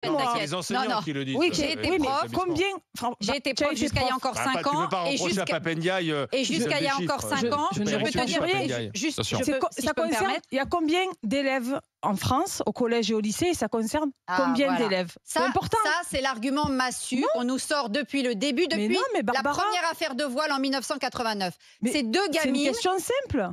C'est les enseignants qui le disent. Oui, j'ai été prof. Combien J'ai été prof jusqu'à il y a encore 5 ans. Et jusqu'à il y a encore 5 ans, je peux te dire juste, ça concerne. Il y a combien d'élèves en France, au collège et au lycée, et ça concerne combien d'élèves? C'est important. Ça, c'est l'argument massu qu'on nous sort depuis le début, depuis la première affaire de voile en 1989. Ces deux gamines... C'est une question simple.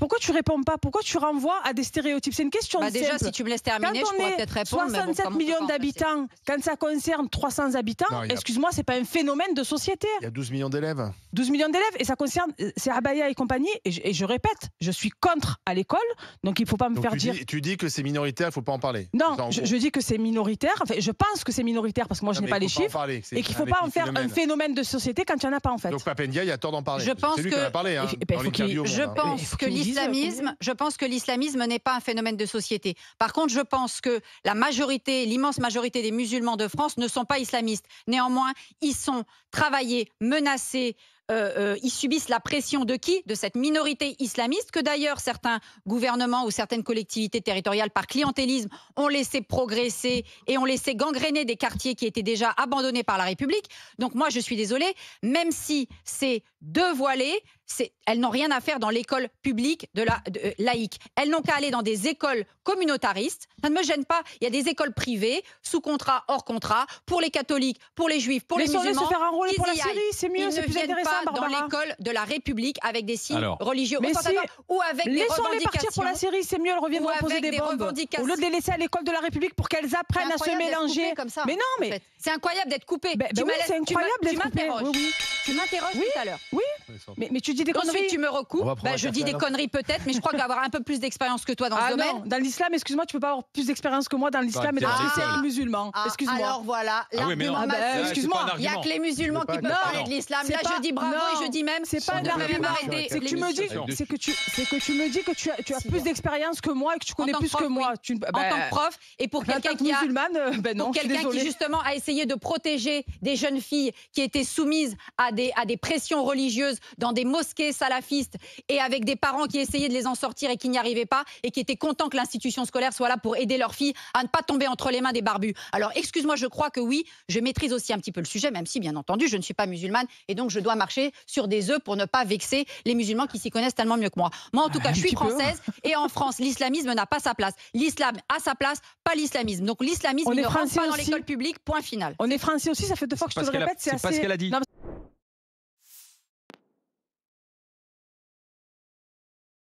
Pourquoi tu réponds pas? Pourquoi tu renvoies à des stéréotypes? C'est une question simple. Déjà, si tu me laisses terminer, je pourrais peut-être répondre. 67 millions d'habitants, quand ça concerne 300 habitants, excuse-moi, c'est pas un phénomène de société. Il y a 12 millions d'élèves. 12 millions d'élèves, et ça concerne, c'est Abaya et compagnie, et je répète, je suis contre à l'école, donc il faut pas me faire dire... Tu dis que c'est minoritaire, il faut pas en parler. Non, je dis que c'est minoritaire, enfin, je pense que c'est minoritaire, parce que moi je n'ai pas les chiffres, et qu'il faut pas en faire un phénomène de société quand il n'y en a pas en fait. Donc Pap Ndiaye a tort d'en parler. Je pense que... Je pense que l'islamisme n'est pas un phénomène de société. Par contre, je pense que la majorité, l'immense majorité des musulmans de France ne sont pas islamistes. Néanmoins, ils sont travaillés, menacés. Ils subissent la pression de qui? De cette minorité islamiste que d'ailleurs certains gouvernements ou certaines collectivités territoriales par clientélisme ont laissé progresser et ont laissé gangréner des quartiers qui étaient déjà abandonnés par la République. Donc moi je suis désolée, même si ces deux voilées, elles n'ont rien à faire dans l'école publique laïque. Elles n'ont qu'à aller dans des écoles communautaristes. Ça ne me gêne pas. Il y a des écoles privées, sous contrat, hors contrat, pour les catholiques, pour les juifs, pour les musulmans. Se faire enrôler pour la Syrie, c'est mieux, c'est plus intéressant. Dans l'école de la République avec des signes religieux ou avec des revendications. Laissons-les partir pour la Syrie, c'est mieux, elles reviendront poser des bombes. Au lieu de les laisser à l'école de la République pour qu'elles apprennent à se mélanger. Comme ça, mais non, mais c'est incroyable d'être coupé. C'est incroyable d'être coupé. Tu m'interroges tout à l'heure. Oui. Mais tu dis des conneries. Ensuite, tu me recoupes. Je dis des conneries peut-être, mais je crois que je vais avoir un peu plus d'expérience que toi dans ce domaine. Dans l'islam, excuse-moi, tu peux pas avoir plus d'expérience que moi dans l'islam et dans les musulmans. Excuse-moi. Alors voilà, excuse-moi. Il n'y a que les musulmans qui peuvent parler de l'islam. Là, je dis bravo et je dis même. C'est pas un argument. C'est que tu me dis que tu as plus d'expérience que moi et que tu connais plus que moi. En tant que prof et pour quelqu'un qui justement a essayé de protéger des jeunes filles qui étaient soumises à des pressions religieuses dans des mosquées salafistes et avec des parents qui essayaient de les en sortir et qui n'y arrivaient pas et qui étaient contents que l'institution scolaire soit là pour aider leurs filles à ne pas tomber entre les mains des barbus. Alors excuse-moi, je crois que oui, je maîtrise aussi un petit peu le sujet, même si bien entendu je ne suis pas musulmane et donc je dois marcher sur des œufs pour ne pas vexer les musulmans qui s'y connaissent tellement mieux que moi. Moi en tout cas je suis française et en France l'islamisme n'a pas sa place. L'islam a sa place, pas l'islamisme. Donc l'islamisme ne rentre pas dans l'école publique, point final. On est français aussi, ça fait 2 fois que je te le répète, c'est pas ce qu'elle a dit.